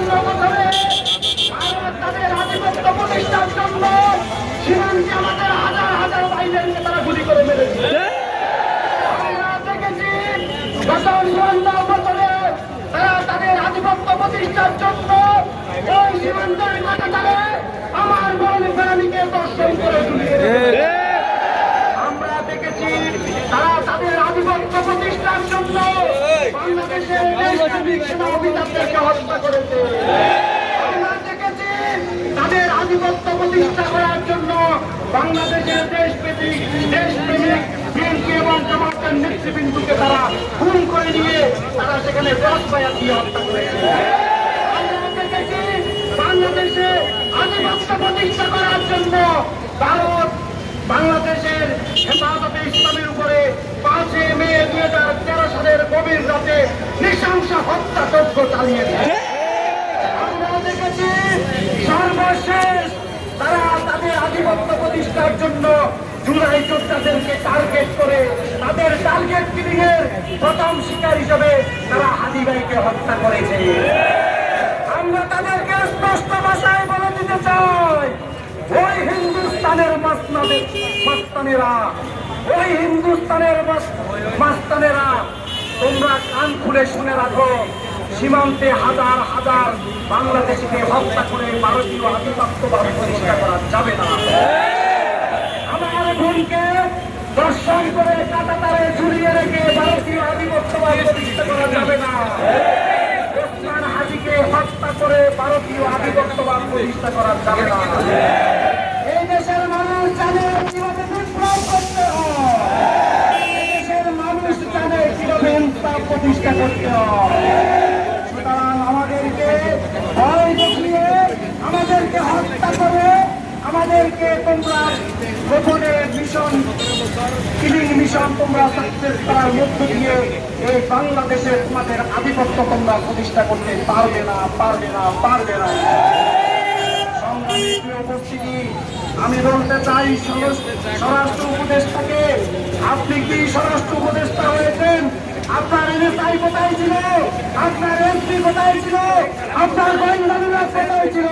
বছরে ভারত তাদের আধিপত্য প্রতিষ্ঠার জন্য সীমান্তে আমাদের হাজার হাজার বাইরেকে তারা গুলি করে মেরেছে। আমরা দেখেছি গত ৫৪ বছরে তারা তাদের আধিপত্য প্রতিষ্ঠার জন্য ওই সীমান্তের কাটাতারে আমার বোন ফেরানিকে দর্শন করে তুলিয়েছে। আমরা দেখেছি তারা তাদের আধিপত্য প্রতিষ্ঠার জন্য বাংলাদেশের দেশপ্রেমিক সেনা অফিসারদেরকে হত্যা করেছে। আমরা দেখেছি তাদের আধিপত্য প্রতিষ্ঠা করার জন্য বাংলাদেশের দেশপ্রেমিক বিএনপি এবং জামাতের নেতৃবৃন্দকে তারা খুন করে নিয়ে তারা সেখানে ক্রসফায়ার দিয়ে হত্যা করেছে। আমরা দেখেছি বাংলাদেশে আধিপত্য প্রতিষ্ঠা করার জন্য ভারত বাংলাদেশের হেফাজতে ইসলামের উপরে ৫ মে ২০১৩ সালের গভীর রাতে নৃশংস হত্যাযজ্ঞ চালিয়েছে। আমরা দেখেছি সর্বশেষ তারা তাদের আধিপত্য প্রতিষ্ঠার জন্য জুলাই যোদ্ধাদেরকে টার্গেট করে তাদের টার্গেট কিলিং এর প্রথম শিকার হিসেবে তারা হাদি ভাইকে হত্যা করেছে। আমরা তাদেরকে স্পষ্ট ভাষায় বলে দিতে চাই, ওই হিন্দুস্তানের মাস্তানেরা তোমরা কান খুলে শুনে রাখো, সীমান্তে হাজার হাজার বাংলাদেশিকে হত্যা করে ভারতীয় আধিপত্যবাদ প্রতিষ্ঠা করা যাবে না। আমার বোনকে দর্শন করে কাঁটাতারে ঝুলিয়ে রেখে ভারতীয় আধিপত্যবাদ প্রতিষ্ঠা করা যাবে না। ওসমান হাজিকে হত্যা করে ভারতীয় আধিপত্যবাদ প্রতিষ্ঠা করা যাবে না। এই দেশের মানুষ জানে কিভাবে বিপ্লব করতে হয়, এই দেশের মানুষ জানে কিভাবে ইনসাফ প্রতিষ্ঠা করতে হয়। সুতরাং আমাদেরকে ভয় দেখিয়ে আমাদেরকে হত্যা করে আমাদেরকে তোমরা গোপনে কিলিং মিশন তোমরা সাকসেস করার মধ্য দিয়ে এই বাংলাদেশে তোমাদের আধিপত্য তোমরা প্রতিষ্ঠা করতে পারবে না। উপস্থিতি আমি বলতে চাই স্বরাষ্ট্র উপদেষ্টাকে, আপনি কি স্বরাষ্ট্র উপদেষ্টা হয়েছেন? আপনার এনএসআই কোথায় ছিল? আপনার এসপি কোথায় ছিল? আপনার গোয়েন্দা বিভাগ কোথায় ছিল?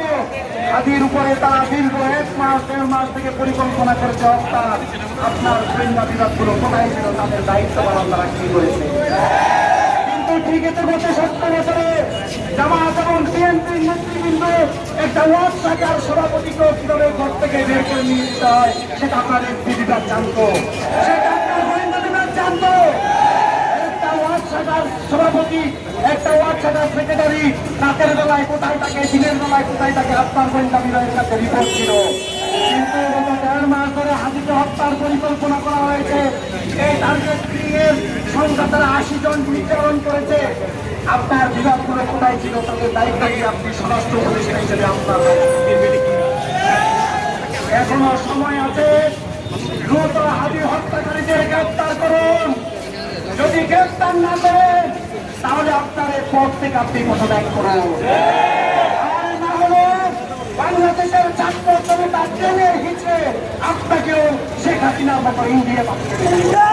হাদির উপরে তারা দীর্ঘ ১ মাস ১.৫ মাস থেকে পরিকল্পনা করেছে হত্যার। আপনার গোয়েন্দা বিভাগগুলো কোথায় ছিল? তাদের দায়িত্ব পালন তারা কি করেছে? কিন্তু ঠিক আছে, গত ৭০ বছরে জামাত এবং বিএনপির নেতৃবৃন্দ একটা ওয়ার্ড শাখার সভাপতিকেও কিভাবে ঘর থেকে বের করে নিয়ে যেতে হয় সেটা আপনার এসপি বিভাগ জানতো, সেটা আপনার গোয়েন্দা বিভাগ জানতো। একটা ওয়ার্ড শাখার সভাপতি, একটা ওয়ার্ড শাখার সেক্রেটারি রাতের বেলায় কোথায় থাকে, দিনের বেলায় কোথায় থাকে, আপনার গোয়েন্দা বিভাগের কাছে রিপোর্ট ছিল। কিন্তু গত ১.৫ মাস ধরে হাজিকে হত্যার পরিকল্পনা করা হয়েছে। এই টার্গেট কিলিংয়ের সংখ্যা তারা ৮০ জন নির্ধারণ করেছে। আপনার বিভাগগুলো কোথায় ছিল? তাদের দায়িত্ব নিয়ে আপনি স্বরাষ্ট্র উপদেষ্টা হিসেবে আপনার এখনো সময় আছে। দ্রুত হাজি হত্যাকারীদের গ্রেপ্তার করুন। যদি গ্রেপ্তার না করেন তাহলে আপনার এই পদ থেকে আপনি পদত্যাগ করুন। আর না হলে বাংলাদেশের ছাত্র জনতা ট্রেনের হিচড়ে আপনাকেও শেখ হাসিনার মতো ইন্ডিয়া পাঠিয়ে দেবে।